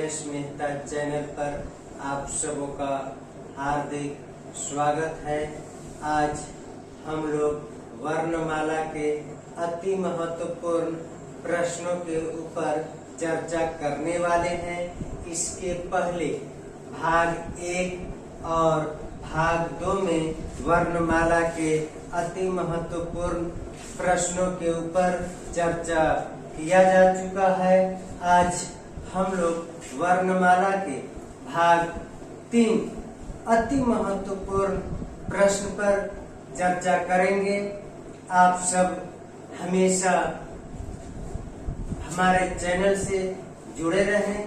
Ganesh Mehta channel पर आप सबों का हार्दिक स्वागत है। आज हम लोग वर्णमाला के अति महत्वपूर्ण प्रश्नों के ऊपर चर्चा करने वाले हैं। इसके पहले भाग 1 और भाग 2 में वर्णमाला के अति महत्वपूर्ण प्रश्नों के ऊपर चर्चा किया जा चुका है। आज हम लोग वर्णमाला के भाग 3 अति महत्वपूर्ण प्रश्न पर चर्चा करेंगे। आप सब हमेशा हमारे चैनल से जुड़े रहें,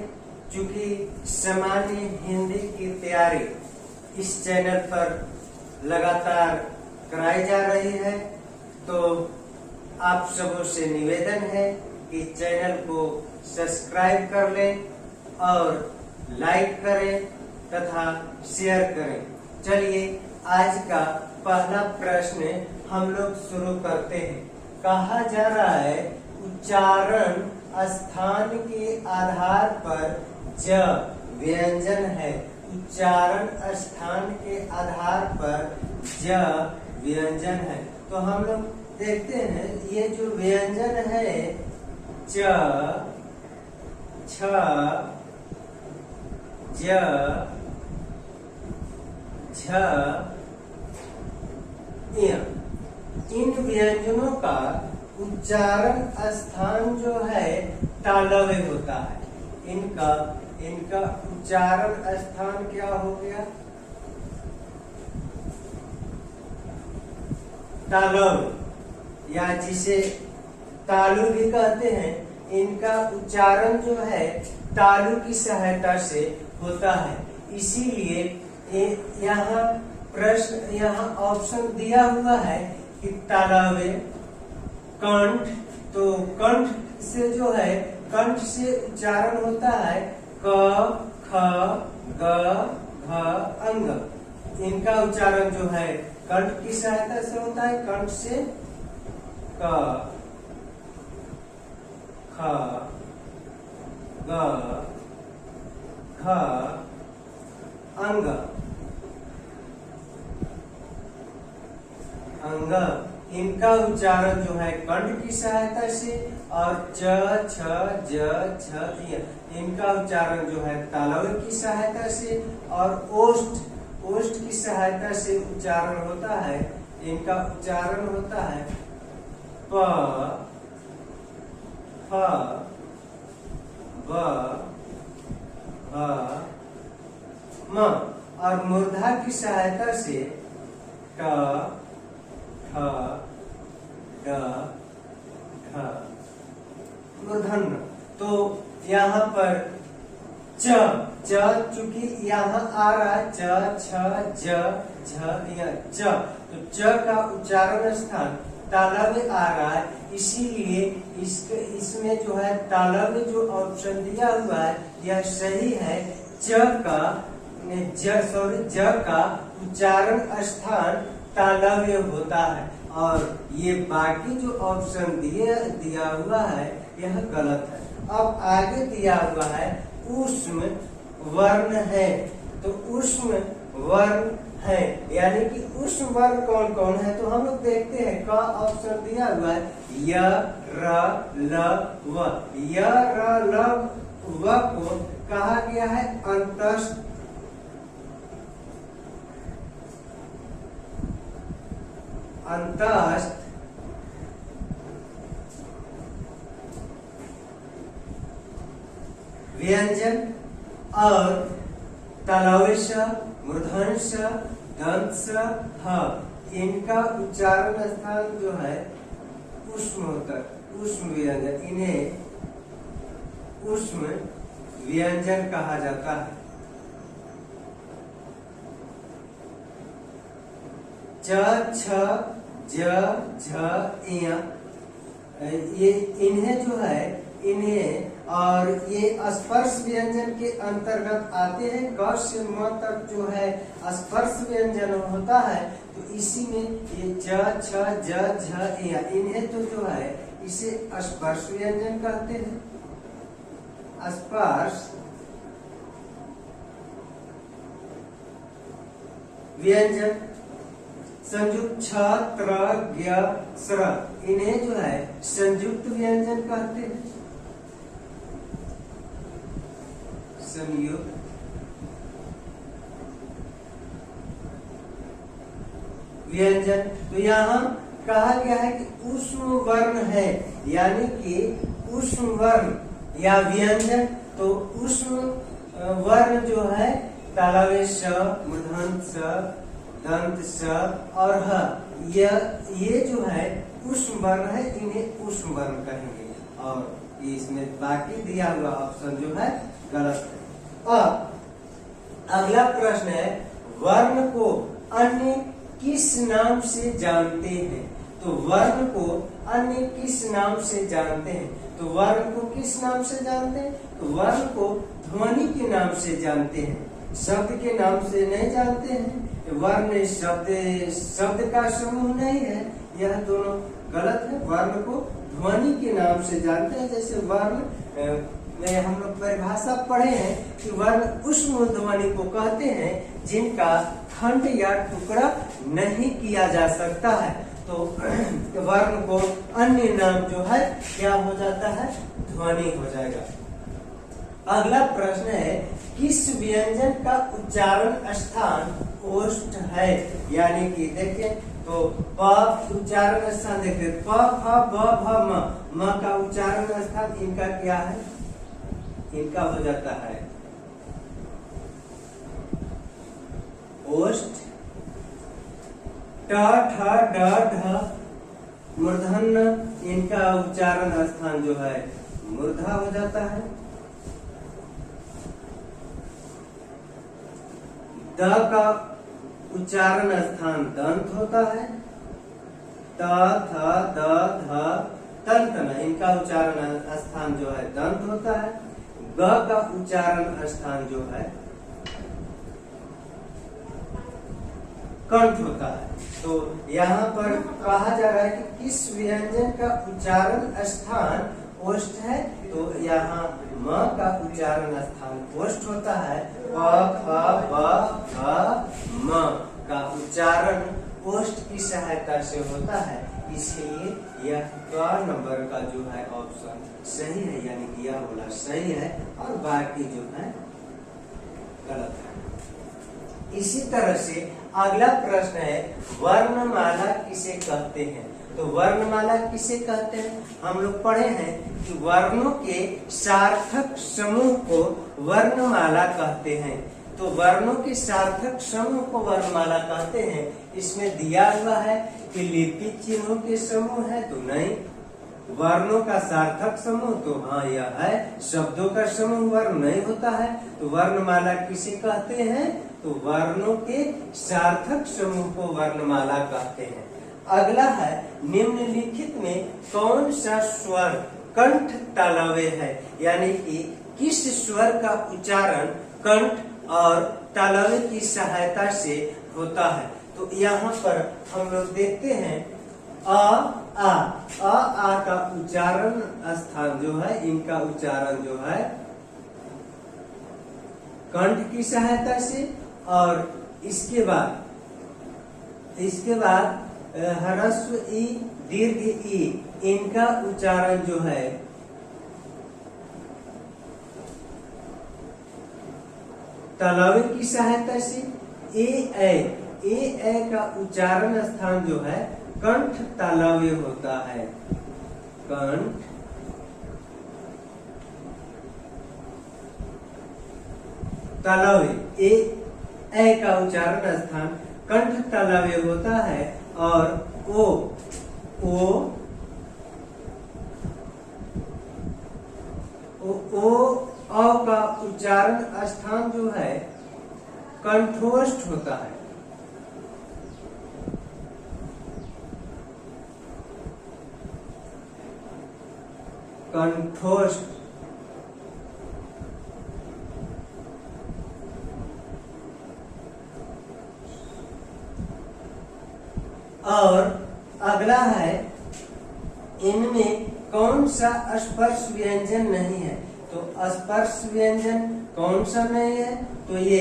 क्योंकि सामान्य हिंदी की तैयारी इस चैनल पर लगातार कराई जा रही है। तो आप सबों से निवेदन है कि चैनल को सब्सक्राइब कर लें और लाइक करें तथा शेयर करें। चलिए आज का पहला प्रश्न हम लोग शुरू करते हैं। कहा जा रहा है उच्चारण स्थान के आधार पर ज व्यंजन है। उच्चारण स्थान के आधार पर ज व्यंजन है। तो हम लोग देखते हैं ये जो व्यंजन है च, छ, ज, झ, य, इन व्यंजनों का उच्चारण स्थान जो है तालव्य होता है। इनका उच्चारण स्थान क्या हो गया? तालव्य, या जिसे तालु भी कहते हैं। इनका उच्चारण जो है तालु की सहायता से होता है। इसीलिए यहाँ ऑप्शन दिया हुआ है कि तालव्य कंठ। तो कंठ से जो है कंठ से उच्चारण होता है क, ख, ग, घ, अंग। इनका उच्चारण जो है कंठ की सहायता से होता है। कंठ से क, ख, ग, घ, अंग। इनका उच्चारण जो है कंठ की सहायता से, और च, छ, ज, झ, य इनका उच्चारण जो है तालव्य की सहायता से और ओष्ठ की सहायता से उच्चारण होता है। इनका उच्चारण होता है प, फ, ब, भ, म, और मूर्धा की सहायता से ट, ठ, ड, ढ, मूर्धन्य। तो यहाँ पर चूंकि यहाँ आ रहा है च, छ, ज, झ, य, च, तो च का उच्चारण स्थान तालव्य आ रहा है। इसीलिए इसमें जो है तालव्य जो ऑप्शन दिया हुआ है यह सही है। ज का उच्चारण स्थान तालव्य होता है, और ये बाकी जो ऑप्शन दिया हुआ है यह गलत है। अब आगे दिया हुआ है ऊष्म वर्ण है। तो ऊष्म वर्ण है, यानी कि ऊष्म वर्ण कौन कौन है? तो हम लोग देखते हैं का ऑप्शन दिया हुआ है य, र, ल, व। य, र, ल, व को कहा गया है अंतस्थ व्यंजन, और तालव्य स, मूर्धन्य स, दंत स, ह इनका उच्चारण स्थान जो है ऊष्म होता है। ऊष्म व्यंजन, इन्हें ऊष्म व्यंजन कहा जाता है। च, छ, ज, झ, य ये इन्हें जो है और ये स्पर्श व्यंजन के अंतर्गत आते हैं। क से म तक जो है स्पर्श व्यंजन होता है। तो इसी में ये च, छ, ज, झ, य इन्हें तो जो है इसे स्पर्श व्यंजन कहते हैं। स्पर्श व्यंजन संयुक्त छ त्र ज्ञ स्र, इन्हें जो है संयुक्त व्यंजन कहते हैं। संयुक्त व्यंजन। तो यहाँ कहा गया है कि ऊष्म वर्ण है, यानी कि ऊष्म वर्ण या व्यंजन। तो ऊष्म वर्ण जो है तालव्य स, मूर्धन्य स, दंत स और ह, ये जो है ऊष्म वर्ण है, इन्हें ऊष्म वर्ण कहेंगे। और इसमें बाकी दिया हुआ ऑप्शन जो है गलत है। अब अगला प्रश्न है, वर्ण को अन्य किस नाम से जानते हैं? तो वर्ण को अन्य किस नाम से जानते हैं? तो वर्ण को किस नाम से जानते हैं? तो वर्ण को ध्वनि के नाम से जानते हैं, शब्द के नाम से नहीं जानते हैं। वर्ण शब्द का समूह नहीं है, यह दोनों गलत है। वर्ण को ध्वनि के नाम से जानते हैं। जैसे वर्ण में हम लोग परिभाषा पढ़े हैं कि वर्ण ऊष्म ध्वनि को कहते हैं जिनका खंड या टुकड़ा नहीं किया जा सकता है। तो वर्ण को अन्य नाम जो है क्या हो जाता है? ध्वनि हो जाएगा। अगला प्रश्न है, किस व्यंजन का उच्चारण स्थान ओष्ठ है? यानी कि देखिए, तो प उच्चारण स्थान देखिए, प फ ब भ म का उच्चारण स्थान इनका क्या है? इनका हो जाता है ओष्ठ। ट ठ ड ढ मूर्धन्य, इनका उच्चारण स्थान जो है मूर्धा हो जाता है। द का उच्चारण स्थान दंत होता है। त थ द ध तंत न, इनका उच्चारण स्थान जो है दंत होता है। ग का उच्चारण स्थान जो है कंठ होता है। तो यहाँ पर कहा जा रहा है कि किस व्यंजन का उच्चारण स्थान ओष्ठ है? तो यहाँ म का उच्चारण स्थान ओष्ठ होता है। प फ ब भ म का उच्चारण ओष्ठ की सहायता से होता है, इसलिए यह क नंबर का जो है ऑप्शन सही है, यानी कि यह वाला सही है और बाकी जो है गलत है। इसी तरह से अगला प्रश्न है, वर्णमाला किसे कहते हैं? तो वर्णमाला किसे कहते हैं? हम लोग पढ़े हैं कि वर्णों के सार्थक समूह को वर्णमाला कहते हैं। तो वर्णों के सार्थक समूह को वर्णमाला कहते हैं। इसमें दिया हुआ है कि लिपि चिन्हों के समूह है, तो नहीं। वर्णों का सार्थक समूह, तो हाँ यह है। शब्दों का समूह वर्ण नहीं होता है। तो वर्णमाला किसे कहते हैं? तो वर्णों के सार्थक समूह को वर्णमाला कहते हैं। अगला है, निम्नलिखित में कौन सा स्वर कंठ तालव्य है? यानी कि किस स्वर का उच्चारण कंठ और तालव्य की सहायता से होता है? तो यहाँ पर हम लोग देखते हैं आ का उच्चारण स्थान जो है, इनका उच्चारण जो है कंठ की सहायता से, और इसके बाद ह्रस्व ई दीर्घ ई, इनका उच्चारण जो है तालव्य की सहायता से। ए का उच्चारण स्थान जो है कंठ तालव्य होता है। कंठ तालव्य, ए का उच्चारण स्थान कंठ तालव्य होता है। और ओ का उच्चारण स्थान जो है कंठोष्ठ होता है। कंठोष्ठ। और अगला है, इनमें कौन सा स्पर्श व्यंजन नहीं है? तो स्पर्श व्यंजन कौन सा नहीं है? तो ये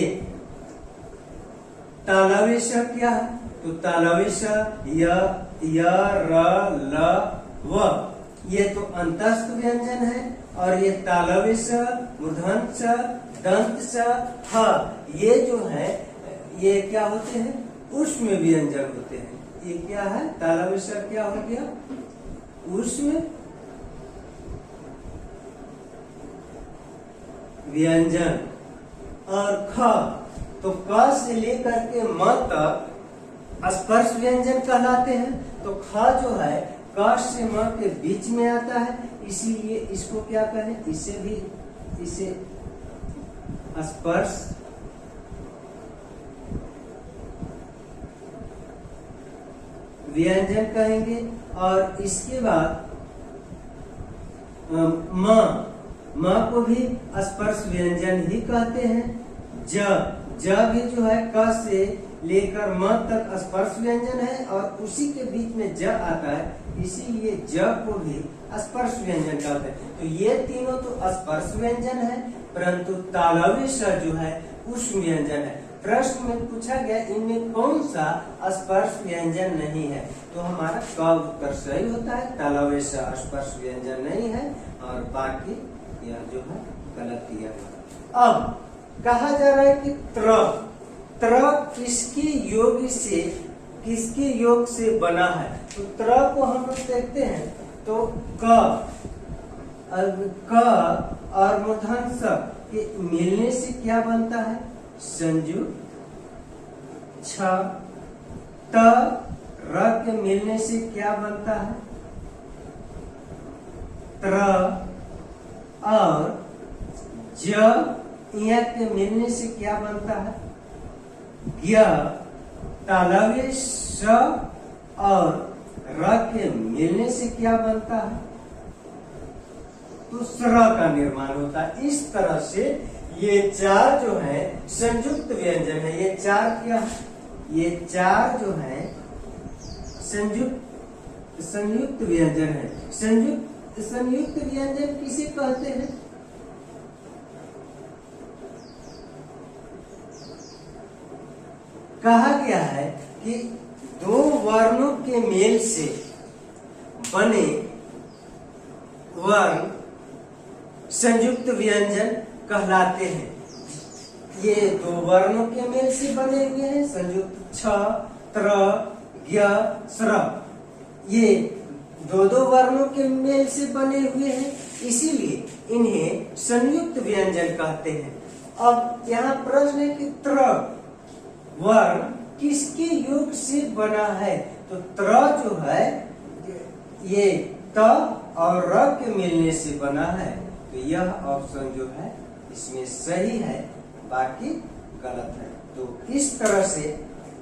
तालव्य स क्या है? तो तालव्य स य र ल व, ये तो अंतस्थ व्यंजन है। और ये तालव्य स, मूर्धन्य स, दंत स, ह, ये जो है ये क्या होते हैं? ऊष्म व्यंजन होते हैं। ये क्या है? तालव्य स क्या हो गया? ऊष्म व्यंजन। और ख, तो क से लेकर के म तक स्पर्श व्यंजन कहलाते हैं। तो ख जो है क से म के बीच में आता है, इसीलिए इसको क्या कहें? इसे स्पर्श व्यंजन कहेंगे। और इसके बाद म को भी स्पर्श व्यंजन ही कहते हैं। ज भी जो है क से लेकर म तक स्पर्श व्यंजन है और उसी के बीच में ज आता है, इसीलिए ज को भी स्पर्श व्यंजन कहते हैं। तो ये तीनों तो स्पर्श व्यंजन है, परंतु तालव्य स जो है ऊष्म व्यंजन है। प्रश्न में पूछा गया इनमें कौन सा स्पर्श व्यंजन नहीं है, तो हमारा क उत्तर सही होता है। तालव्य स स्पर्श व्यंजन नहीं है और बाकी यह जो है गलत दिया गया। अब कहा जा रहा है कि त्र किसके योग से बना है? तो त्र को हम लोग देखते हैं तो क और मूर्धन्य स के मिलने से क्या बनता है? संयुक्त छ। त र के मिलने से क्या बनता है? त्र। और ज के मिलने से क्या बनता है? ज्ञ। तालव्य स और र के मिलने से क्या बनता है? तो स्र का निर्माण होता है। इस तरह से ये चार जो है संयुक्त व्यंजन है। ये चार क्या है? ये चार जो है संयुक्त व्यंजन है। संयुक्त व्यंजन किसे कहते हैं? कहा गया है कि दो वर्णों के मेल से बने वर्ण संयुक्त व्यंजन कहलाते हैं। ये दो वर्णों के मेल से बने हुए हैं, संयुक्त छ, त्र, ज्ञ, स्र। ये दो वर्णों के मेल से बने हुए हैं, इसीलिए इन्हें संयुक्त व्यंजन कहते हैं। अब यहाँ प्रश्न है कि त्र वर्ण किसके योग से बना है? तो त्र जो है ये त और र के मिलने से बना है। तो यह ऑप्शन जो है इसमें सही है, बाकी गलत है। तो इस तरह से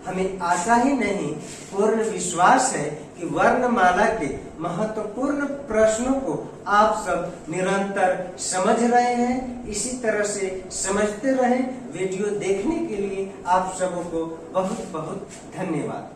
हमें आशा ही नहीं पूर्ण विश्वास है कि वर्णमाला के महत्वपूर्ण प्रश्नों को आप सब निरंतर समझ रहे हैं। इसी तरह से समझते रहें। वीडियो देखने के लिए आप सबों को बहुत बहुत धन्यवाद।